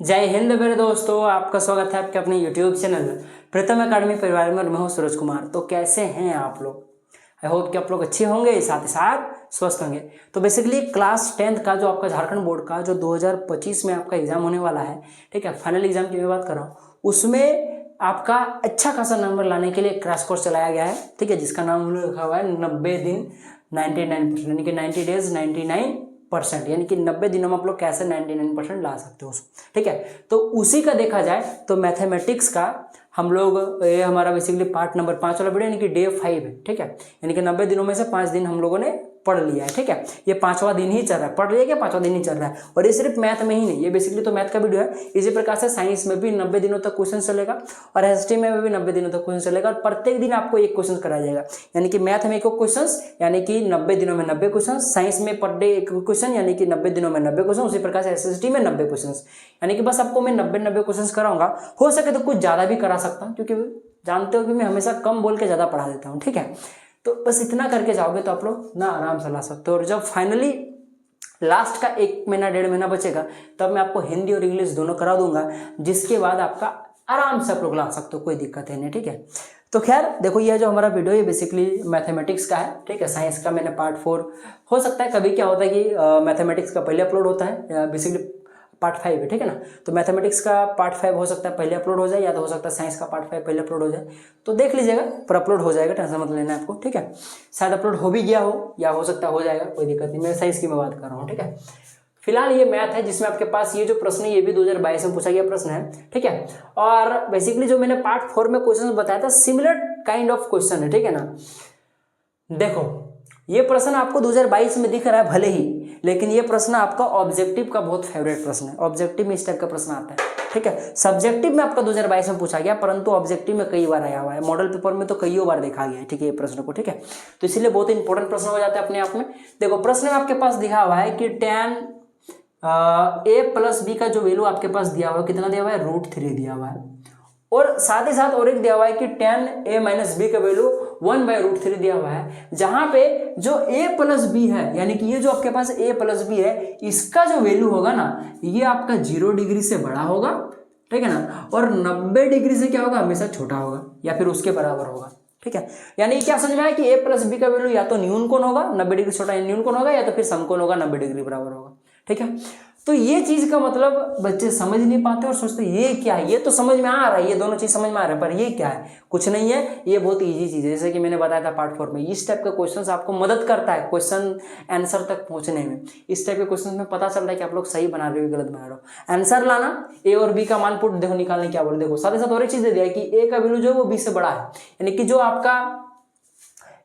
जय हिंद मेरे दोस्तों, आपका स्वागत है आपके अपने YouTube चैनल प्रथम अकादमी परिवार में। मैं हूं सूरज कुमार। तो कैसे हैं आप लोग? आई होप कि आप लोग अच्छे होंगे, साथ ही साथ स्वस्थ होंगे। तो बेसिकली क्लास 10th का जो आपका झारखंड बोर्ड का जो 2025 में आपका एग्जाम होने वाला है, ठीक है, फाइनल एग्जाम की मैं बात कर रहा हूँ, उसमें आपका अच्छा खासा नंबर लाने के लिए क्रैश कोर्स चलाया गया है, ठीक है, जिसका नाम लिखा हुआ है 90 दिन 99%, यानी कि 90 डेज 99%, यानी कि 90 दिनों में आप लोग कैसे 99% ला सकते हो उसको, ठीक है। तो उसी का देखा जाए तो मैथमेटिक्स का हम लोग, ये हमारा बेसिकली पार्ट नंबर 5 वाला वीडियो, यानी कि डे 5 है, ठीक है। यानी कि 90 दिनों में से 5 दिन हम लोगों ने पढ़ लिया है, ठीक है। ये 5वां दिन ही चल रहा है, पढ़ लिया क्या 5वां दिन ही चल रहा है। और ये सिर्फ मैथ में ही नहीं, ये बेसिकली तो मैथ का वीडियो है। इसी प्रकार से साइंस में भी 90 दिनों तक क्वेश्चन चलेगा और हिस्ट्री में भी 90 दिनों तक क्वेश्चन चलेगा। और प्रत्येक दिन आपको एक क्वेश्चन कराया जाएगा, यानी कि मैथ में एक क्वेश्चन, यानी कि 90 दिनों में 90 क्वेश्चन, साइंस में पर डे एक क्वेश्चन, यानी कि 90 दिनों में 90 क्वेश्चन। उसी प्रकार से एसएसटी में 90 क्वेश्चन, यानी कि बस आपको मैं 90 क्वेश्चन कराऊंगा। हो सके तो कुछ ज़्यादा भी करा सकता हूँ, क्योंकि जानते हो कि मैं हमेशा कम बोल के ज़्यादा पढ़ा देता हूँ, ठीक है। तो बस इतना करके जाओगे तो आप लोग ना आराम से ला सकते हो। और जब फाइनली लास्ट का 1 महीना 1.5 महीना बचेगा, तब मैं आपको हिंदी और इंग्लिश दोनों करा दूंगा, जिसके बाद आपका आराम से आप लोग ला सकते हो, कोई दिक्कत है नहीं, ठीक है। तो खैर देखो, यह जो हमारा वीडियो ये बेसिकली मैथमेटिक्स का है, ठीक है। साइंस का मैंने पार्ट 4, हो सकता है कभी क्या होता है कि मैथमेटिक्स का पहले अपलोड होता है, बेसिकली पार्ट 5 है, ठीक है ना। तो मैथमेटिक्स का पार्ट 5 हो सकता है पहले अपलोड हो जाए, या तो हो सकता है साइंस का पार्ट 5 पहले अपलोड हो जाए। तो देख लीजिएगा, पर अपलोड हो जाएगा, टेंशन मत लेना आपको, ठीक है। शायद अपलोड हो भी गया हो, या हो सकता है हो जाएगा, कोई दिक्कत नहीं। मैं साइंस की मैं बात कर रहा हूँ, ठीक है। फिलहाल ये मैथ है, जिसमें आपके पास ये जो प्रश्न है ये भी 2022 में पूछा गया प्रश्न है, ठीक है। और बेसिकली जो मैंने पार्ट 4 में क्वेश्चन बताया था, सिमिलर काइंड ऑफ क्वेश्चन है, ठीक है ना। देखो, ये प्रश्न आपको 2022 में दिख रहा है भले ही, लेकिन ये प्रश्न आपका ऑब्जेक्टिव का बहुत फेवरेट प्रश्न है। ऑब्जेक्टिव में इस टाइप का प्रश्न आता है, ठीक है। सब्जेक्टिव में आपका 2022 में पूछा गया, परंतु ऑब्जेक्टिव में कई बार आया हुआ है, मॉडल पेपर में तो कई बार देखा गया है, ठीक है, ये प्रश्न को, ठीक है। तो इसलिए बहुत इंपॉर्टेंट प्रश्न हो जाता है अपने आप में। देखो, प्रश्न में आपके पास दिखा हुआ है कि tan a प्लस बी का जो वैल्यू आपके पास दिया हुआ है, कितना दिया हुआ है, √3 दिया हुआ है। और साथ ही साथ और एक दिया हुआ है कि tan a माइनस बी का वैल्यू 1/√3 दिया हुआ है, जहां पे जो a प्लस बी है, यानी कि ये जो आपके पास a प्लस बी है, इसका जो वैल्यू होगा ना, ये आपका 0 डिग्री से बड़ा होगा, ठीक है ना। और 90 डिग्री से क्या होगा, हमेशा छोटा होगा, या फिर उसके बराबर होगा, ठीक है। यानी क्या समझ में आया कि a प्लस बी का वैल्यू या तो न्यून कोण होगा, 90 डिग्री छोटा न्यून कोण होगा, या तो फिर समकोण होगा, 90 डिग्री बराबर होगा, ठीक है। तो ये चीज का मतलब बच्चे समझ नहीं पाते और सोचते ये क्या है। ये तो समझ में आ रहा है, ये दोनों चीज समझ में आ रहा है, पर ये क्या है, कुछ नहीं है। ये बहुत इजी चीज है, जैसे कि मैंने बताया था पार्ट 4 में। इस टाइप का क्वेश्चन आपको मदद करता है क्वेश्चन आंसर तक पहुंचने में। इस टाइप के क्वेश्चन में पता चलता है कि आप लोग सही बना रहे हो, गलत बना रहे हो। आंसर लाना, ए और बी का मान पुट देखो निकालने क्या बोले। देखो, साथ ही साथ और एक चीज दे दिया कि ए का वैल्यू जो है वो बी से बड़ा है, यानी कि जो आपका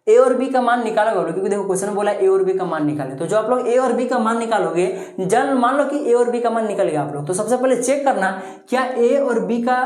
ए और बी का मान निकालोगे, क्योंकि देखो क्वेश्चन बोला ए और बी का मान निकाले, तो जो आप लोग ए और बी का मान निकालोगे, जन मान लो कि ए और बी का मान निकल गया आप लोग, तो सबसे पहले चेक करना क्या ए और बी का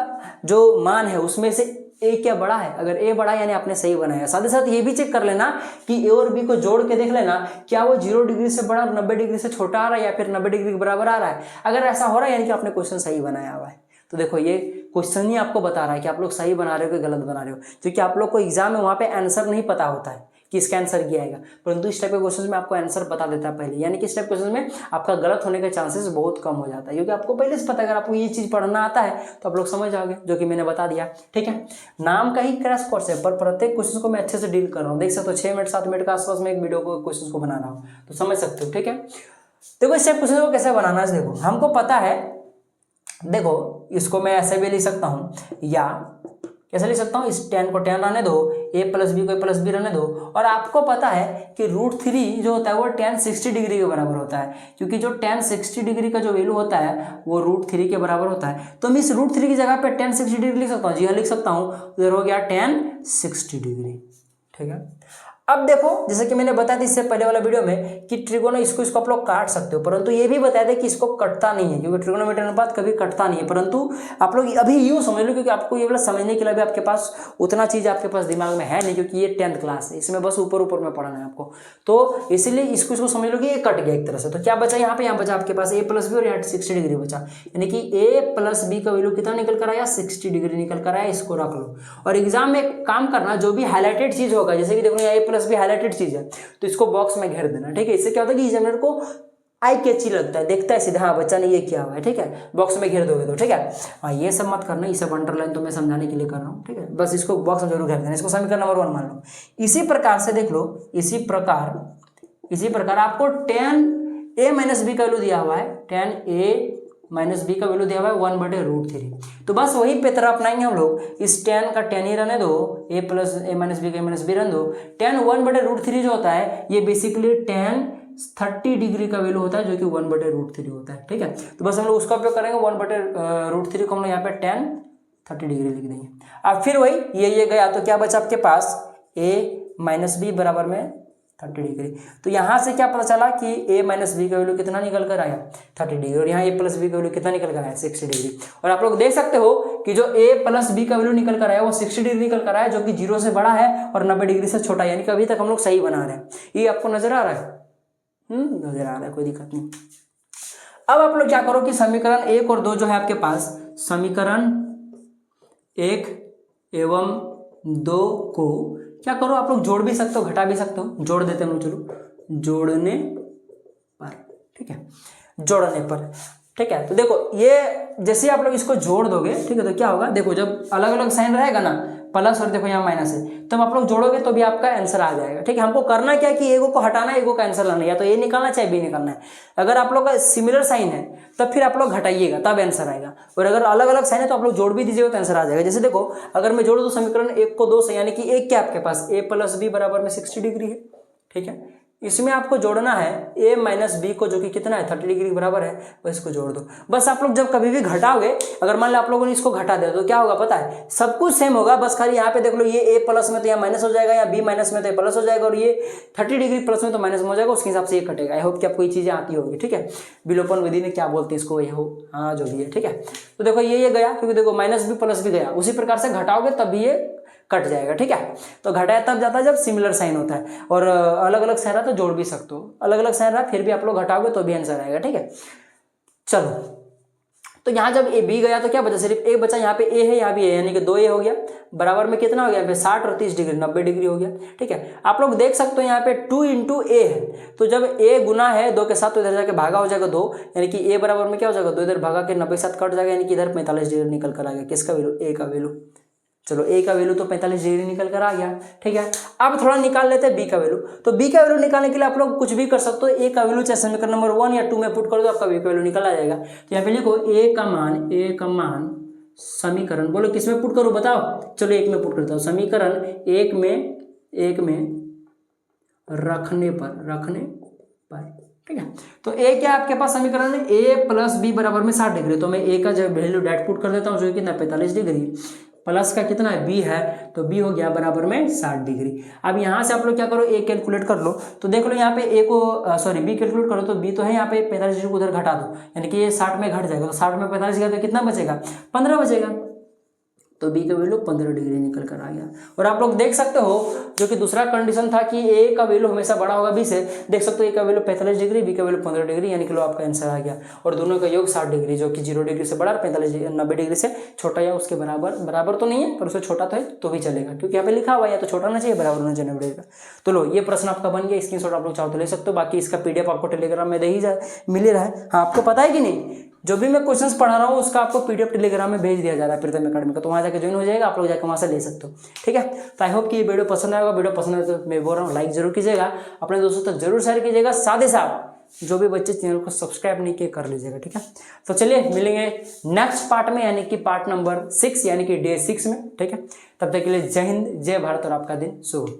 जो मान है उसमें से ए क्या बड़ा है। अगर ए बड़ा है यानी आपने सही बनाया। साथ ही साथ ये भी चेक कर लेना कि ए और बी को जोड़ के देख लेना क्या वो 0 डिग्री से बड़ा और 90 डिग्री से छोटा आ रहा है, या फिर 90 डिग्री के बराबर आ रहा है। अगर ऐसा हो रहा है यानी कि आपने क्वेश्चन सही बनाया हुआ है। तो देखो, ये क्वेश्चन ही आपको बता रहा है कि आप लोग सही बना रहे हो कि गलत बना रहे हो, क्योंकि आप लोग को एग्जाम में वहां पे आंसर नहीं पता होता है कि इसका आंसर क्या आएगा, परंतु इस टाइप के क्वेश्चन में आपको आंसर बता देता है पहले, यानी कि इस टाइप क्वेश्चन में आपका गलत होने के चांसेस बहुत कम हो जाता है, क्योंकि आपको पहले से पता है। अगर आपको ये चीज पढ़ना आता है तो आप लोग समझ जाओगे, जो कि मैंने बता दिया, ठीक है। नाम का ही क्रैश कोर्स है, पर प्रत्येक क्वेश्चन को मैं अच्छे से डील कर रहा हूँ। देख सकते हो 6 मिनट 7 मिनट के आसपास में एक वीडियो को क्वेश्चन को बना रहा हूँ, तो समझ सकते हो, ठीक है। देखो, इस टाइप क्वेश्चन को कैसे बनाना है, देखो हमको पता है। देखो, इसको मैं ऐसे भी लिख सकता हूँ, या कैसे लिख सकता हूँ, इस tan को tan रहने दो, a प्लस बी को प्लस बी रहने दो। और आपको पता है कि √3 जो होता है वो tan 60 डिग्री के बराबर होता है, क्योंकि जो tan 60 डिग्री का जो वैल्यू होता है वो √3 के बराबर होता है। तो मैं इस √3 की जगह पे tan 60 डिग्री लिख सकता हूँ। जी हाँ, लिख सकता हूँ। इधर हो गया tan 60 डिग्री, ठीक है। अब देखो, जैसे कि मैंने बताया था इससे पहले वाला वीडियो में कि ट्रिगोनो इसको आप लोग काट सकते हो, परंतु ये भी बताया था कि इसको कटता नहीं है, क्योंकि ट्रिगोनोमेट्री अनुपात कभी कटता नहीं है। परंतु आप लोग अभी यूँ समझ लो, क्योंकि आपको ये वाला समझने के लिए भी आपके पास उतना चीज़ आपके पास दिमाग में है नहीं, क्योंकि ये 10th क्लास है, इसमें बस ऊपर ऊपर में पढ़ना है आपको। तो इसलिए इसको समझ लो कि ये कट गया एक तरह से। तो क्या बचा यहाँ पे, यहाँ बचा आपके पास a प्लस बी और यहाँ 60 डिग्री बचा, यानी कि a प्लस बी का वैल्यू कितना निकल कर आया, 60 डिग्री निकल कर आया। इसको रख लो और एग्जाम में काम करना, जो भी हाईलाइटेड चीज होगा, जैसे कि देखो यहाँ a प्लस बी हाईलाइटेड चीज है, तो इसको बॉक्स में घेर देना, ठीक है। इससे क्या होता है कि एग्जामिनर को आई कैची लगता है, देखता है सीधा हाँ बच्चा ने ये किया हुआ है, ठीक है, बॉक्स में घेर दोगे तो, ठीक है। हाँ ये सब मत करना, ये सब अंडरलाइन तो मैं समझाने के लिए कर रहा हूँ, ठीक है, बस इसको बॉक्स में जरूर घेर देना, इसको समीकरण नंबर 1 मान लो। इसी प्रकार से देख लो, इसी प्रकार आपको tan a माइनस बी का वैल्यू दिया हुआ है, tan a माइनस बी का वैल्यू दिया हुआ है 1/√3। तो बस वही पेतरा अपनाएंगे हम लोग, इस tan का tan ही रहने दो, a प्लस a माइनस बी का a माइनस बी रहने दो। tan 1/√3 जो होता है ये बेसिकली tan 30 डिग्री का वैल्यू होता है, जो कि 1/√3 होता है, ठीक है। तो बस हम लोग उसका उपयोग करेंगे, 1/√3 को हम लोग यहाँ पे tan 30 डिग्री लिख देंगे। अब फिर वही ये गया तो क्या बचा आपके पास, a माइनस बी बराबर में 30 डिग्री। तो यहाँ से क्या पता चला कि a माइनस बी का वैल्यू कितना निकल कर आया, 30 डिग्री, और यहाँ a प्लस बी का वैल्यू कितना निकल कर आया, 60 डिग्री। और आप लोग देख सकते हो कि जो a प्लस बी का वैल्यू निकल कर आया वो 60 डिग्री निकल कर आया, जो कि 0 से बड़ा है और 90 डिग्री से छोटा, यानी कि अभी तक हम लोग सही बना रहे हैं। ये आपको नजर आ रहा है, नजर आ रहा है, कोई दिक्कत नहीं। अब आप लोग क्या करो कि समीकरण 1 और 2 जो है आपके पास, समीकरण 1 एवं 2 को क्या करो आप लोग जोड़ भी सकते हो, घटा भी सकते हो, जोड़ देते हैं, चलो जोड़ने पर, ठीक है, जोड़ने पर, ठीक है। तो देखो ये जैसे आप लोग इसको जोड़ दोगे, ठीक है, तो क्या होगा, देखो जब अलग अलग साइन रहेगा ना, प्लस और देखो यहाँ माइनस है, तब आप लोग जोड़ोगे तो भी आपका आंसर आ जाएगा, ठीक है। हमको करना क्या है कि एगो को हटाना है, एगो का आंसर लाना है, या तो ए निकालना चाहे बी निकालना है। अगर आप लोग का सिमिलर साइन है तब फिर आप लोग घटाइएगा, तब आंसर आएगा, और अगर अलग अलग साइन है तो आप लोग जोड़ भी दीजिएगा तो आंसर आ जाएगा। जैसे देखो अगर मैं जोड़ दूँ समीकरण 1 को 2 से, यानी कि एक क्या आपके पास a प्लस बी बराबर में 60 डिग्री है, ठीक है। इसमें आपको जोड़ना है a माइनस बी को, जो कि कितना है 30 डिग्री के बराबर है, बस इसको जोड़ दो। बस आप लोग जब कभी भी घटाओगे, अगर मान लो आप लोगों ने इसको घटा दिया तो क्या होगा पता है, सब कुछ सेम होगा, बस खाली यहाँ पे देख लो ये a प्लस में तो यहाँ माइनस हो जाएगा, या b माइनस में तो प्लस हो जाएगा, और ये 30 डिग्री प्लस में तो माइनस में हो जाएगा, उसके हिसाब से ये कटेगा। आई होप कि आपको ये चीजें आती होगी, ठीक है। विलोपन विधि में क्या बोलते हैं इसको, ये हो हाँ जो भी है, ठीक है। तो देखो ये गया, क्योंकि देखो माइनस भी प्लस भी गया, उसी प्रकार से घटाओगे तब भी ये कट जाएगा, ठीक है। तो घटाया तब जाता है जब सिमिलर साइन होता है, और अलग अलग साइन रहा तो जोड़ भी सकते हो, अलग अलग साइन रहा फिर भी आप लोग घटाओगे तो भी आंसर आएगा, ठीक है। चलो तो यहाँ जब ए बी गया तो क्या बचा, सिर्फ एक बचा, यहाँ पे ए है यहाँ भी ए, यानी कि 2a हो गया, बराबर में कितना हो गया, यहाँ पे 60 और 30 डिग्री 90 डिग्री हो गया, ठीक है। आप लोग देख सकते हो यहाँ पे 2 इंटू ए है, तो जब a गुना है 2 के साथ तो इधर जाके भागा हो जाएगा 2, यानी कि a बराबर में क्या हो जाएगा 2, इधर भागा के 90 के साथ कट जाएगा, यानी कि इधर 45 डिग्री निकल कर आ गया। किसका वैल्यू, a का वैल्यू। चलो a का वैल्यू तो 45 डिग्री निकल कर आ गया, ठीक है। अब थोड़ा निकाल लेते हैं b का वैल्यू। तो b का वैल्यू निकालने के लिए आप लोग कुछ भी कर सकते हो, a का वैल्यू चाहे समीकरण नंबर 1 या 2 में पुट कर दो, आपका b का वैल्यू निकल आ जाएगा। तो यहाँ पे लिखो a का मान समीकरण, बोलो किस में पुट करूँ बताओ, चलो 1 में पुट करता हूँ, समीकरण 1 में रखने पर, ठीक है। तो a क्या आपके पास समीकरण है, a प्लस बी बराबर में 60 डिग्री, तो मैं a का जब वैल्यू डायरेक्ट पुट कर देता हूँ, जो कि कितना 45 डिग्री, प्लस का कितना है b है, तो b हो गया बराबर में 60 डिग्री। अब यहाँ से आप लोग क्या करो, a कैलकुलेट कर लो, तो देख लो यहाँ पे a को b कैलकुलेट करो, तो b तो है यहाँ पे 45 डिग्री को उधर घटा दो, यानी कि ये 60 में घट जाएगा, तो 60 में 45 गया तो कितना बचेगा 15 बचेगा, तो b का वैल्यू 15 डिग्री निकल कर आ गया। और आप लोग देख सकते हो जो कि दूसरा कंडीशन था कि a का वैल्यू हमेशा बड़ा होगा b से, देख सकते हो a का वैल्यू 45 डिग्री, b का वैल्यू 15 डिग्री, यानी कि लो आपका आंसर आ गया। और दोनों का योग 60 डिग्री, जो कि 0 डिग्री से बड़ा और 90 डिग्री से छोटा या उसके बराबर तो नहीं है, पर उससे छोटा तो है तो भी चलेगा, क्योंकि यहाँ पे लिखा हुआ है या तो छोटा ना चाहिए बराबर होना चाहिए 90 डिग्री का। तो लो ये प्रश्न आपका बन गया, स्क्रीनशॉट आप लोग चाहो तो ले सकते हो, बाकी इसका PDF आपको टेलीग्राम में मिल ही रहा है। हाँ आपको पता है कि नहीं, जो भी मैं क्वेश्चंस पढ़ा रहा हूँ उसका आपको PDF टेलीग्राम में भेज दिया जा रहा है प्रीतम अकेडमी का, तो वहाँ जाकर ज्वाइन हो जाएगा, आप लोग जाकर वहाँ से ले सकते हो, ठीक है। तो आई होप कि ये वीडियो पसंद आएगा, वीडियो पसंद आए तो मैं बोल रहा हूँ लाइक जरूर कीजिएगा, अपने दोस्तों तक जरूर शेयर कीजिएगा, साथ ही साथ जो भी बच्चे चैनल को सब्सक्राइब नहीं किए कर लीजिएगा, ठीक है। तो चलिए मिलेंगे नेक्स्ट पार्ट में, यानी कि पार्ट नंबर 6 यानी कि डे 6 में, ठीक है। तब तक के लिए जय हिंद, जय भारत और आपका दिन शुभ।